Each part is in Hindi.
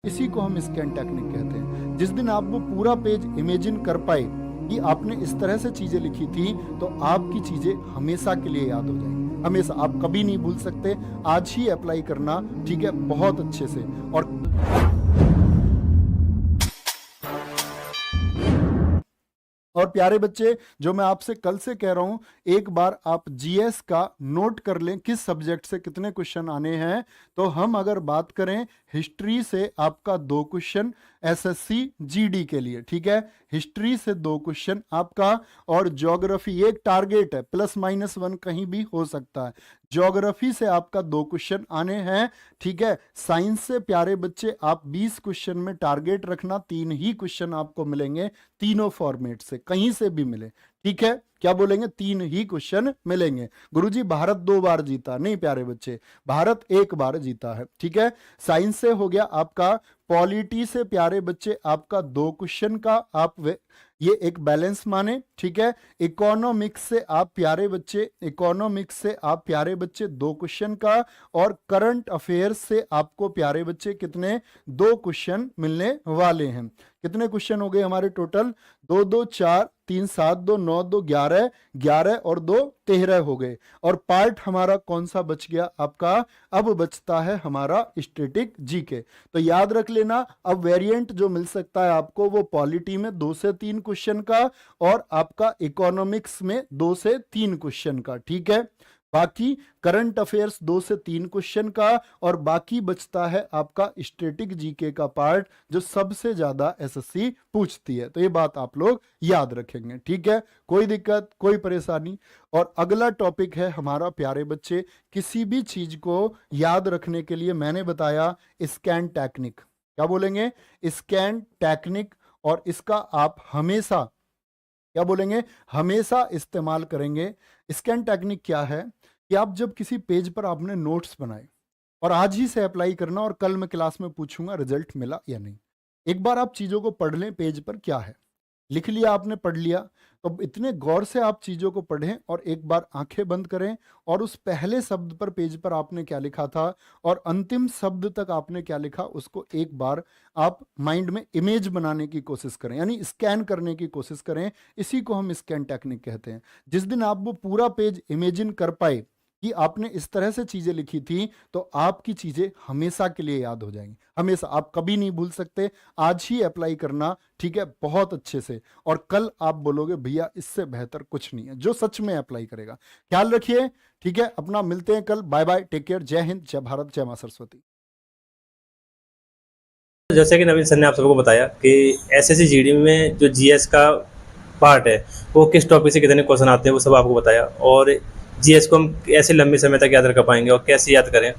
इसी को हम स्कैन टेक्निक कहते हैं। जिस दिन आप वो पूरा पेज इमेजिन कर पाए कि आपने इस तरह से चीजें लिखी थी, तो आपकी चीजें हमेशा के लिए याद हो जाएंगी। हमेशा, आप कभी नहीं भूल सकते। आज ही अप्लाई करना, ठीक है, बहुत अच्छे से। और प्यारे बच्चे, जो मैं आपसे कल से कह रहा हूं, एक बार आप जीएस का नोट कर लें किस सब्जेक्ट से कितने क्वेश्चन आने हैं। तो हम अगर बात करें हिस्ट्री से, आपका 2 क्वेश्चन एसएससी जीडी के लिए, ठीक है, हिस्ट्री से 2 क्वेश्चन आपका, और ज्योग्राफी एक टारगेट है, +-1 कहीं भी हो सकता है। ज्योग्राफी से आपका 2 क्वेश्चन आने हैं, ठीक है। साइंस से प्यारे बच्चे आप 20 क्वेश्चन में टारगेट रखना, 3 ही क्वेश्चन आपको मिलेंगे, तीनों फॉर्मेट से, कहीं से भी मिले, ठीक है। क्या बोलेंगे? 3 ही क्वेश्चन मिलेंगे। गुरुजी भारत 2 बार जीता, नहीं प्यारे बच्चे, भारत 1 बार जीता है, ठीक है। साइंस से हो गया आपका। पॉलिटी से प्यारे बच्चे आपका 2 क्वेश्चन का आप ये एक बैलेंस माने, ठीक है। इकोनॉमिक्स से आप प्यारे बच्चे, इकोनॉमिक्स से आप प्यारे बच्चे 2 क्वेश्चन का, और करंट अफेयर्स से आपको प्यारे बच्चे कितने? 2 क्वेश्चन मिलने वाले हैं। कितने क्वेश्चन हो गए हमारे टोटल? 2 2 4 3 7 2 9 2 11, 11 और 2 13 हो गए। और पार्ट हमारा कौन सा बच गया आपका? अब बचता है हमारा स्टैटिक जीके। तो याद रख लेना, अब वेरिएंट जो मिल सकता है आपको, वो पॉलिटी में 2 से 3 क्वेश्चन का, और आपका इकोनॉमिक्स में 2 से 3 क्वेश्चन का, ठीक है। बाकी करंट अफेयर्स 2 से 3 क्वेश्चन का, और बाकी बचता है आपका स्टैटिक जीके का पार्ट, जो सबसे ज्यादा एसएससी पूछती है। तो ये बात आप लोग याद रखेंगे, ठीक है। कोई दिक्कत, कोई परेशानी? और अगला टॉपिक है हमारा प्यारे बच्चे, किसी भी चीज को याद रखने के लिए मैंने बताया स्कैन टेक्निक। क्या बोलेंगे? Scan technique. और इसका आप हमेशा, क्या बोलेंगे, हमेशा इस्तेमाल करेंगे। स्कैन टेक्निक क्या है कि आप जब किसी पेज पर आपने नोट्स बनाए, और आज ही से अप्लाई करना, और कल मैं क्लास में पूछूंगा रिजल्ट मिला या नहीं। एक बार आप चीजों को पढ़ लें, पेज पर क्या है लिख लिया आपने, पढ़ लिया, तो इतने गौर से आप चीजों को पढ़ें, और एक बार आंखें बंद करें, और उस पहले शब्द पर पेज पर आपने क्या लिखा था, और अंतिम शब्द तक आपने क्या लिखा, उसको एक बार आप माइंड में इमेज बनाने की कोशिश करें, यानी स्कैन करने की कोशिश करें। इसी को हम स्कैन टेक्निक कहते हैं। जिस दिन आप वो पूरा पेज इमेजिन कर पाए कि आपने इस तरह से चीजें लिखी थी, तो आपकी चीजें हमेशा के लिए याद हो जाएंगी। हमेशा, आप कभी नहीं भूल सकते। आज ही अप्लाई करना, ठीक है, बहुत अच्छे से। और कल आप बोलोगे भैया इससे बेहतर कुछ नहीं है, जो सच में अप्लाई करेगा। ख्याल रखिए, ठीक है अपना। मिलते हैं कल। Bye bye, take care. जय हिंद, जय भारत, जय मां सरस्वती। जैसे कि नवीन सर ने आप सबको बताया कि एसएससी जीडी में जो जीएस का पार्ट है, वो किस टॉपिक से कितने क्वेश्चन आते हैं, वो सब आपको बताया। और जीएस को हम ऐसे लंबे समय तक याद रख पाएंगे और कैसे याद करें,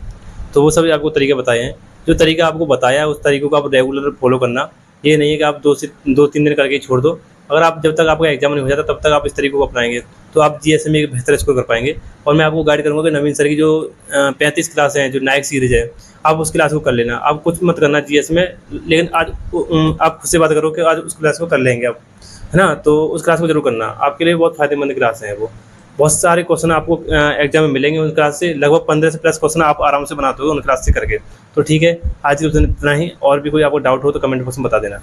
तो वो सब आपको तरीके बताए हैं। जो तरीका आपको बताया है, उस तरीके को आप रेगुलर फॉलो करना। ये नहीं है कि आप 2-3 दिन करके छोड़ दो। अगर आप जब तक आपका एग्जाम नहीं हो जाता, तब तक आप इस तरीके को अपनाएंगे, तो आप जीएस में एक बेहतर स्कोर कर पाएंगे। और मैं आपको गाइड करूँगा कि नवीन सर की जो 35 क्लास हैं, जो नायक सीरीज है, आप उस क्लास को कर लेना। आप कुछ मत करना जीएस में, लेकिन आज आप खुद से बात करो कि आज उस क्लास को कर लेंगे आप, है ना। तो उस क्लास को जरूर करना, आपके लिए बहुत फायदेमंद क्लास है वो। बहुत सारे क्वेश्चन आपको एग्जाम में मिलेंगे उन क्लास से, लगभग 15 से प्लस क्वेश्चन आप आराम से बनाते हो उन क्लास से करके। तो ठीक है, आज के दिन इतना ही। और भी कोई आपको डाउट हो तो कमेंट बॉक्स में बता देना।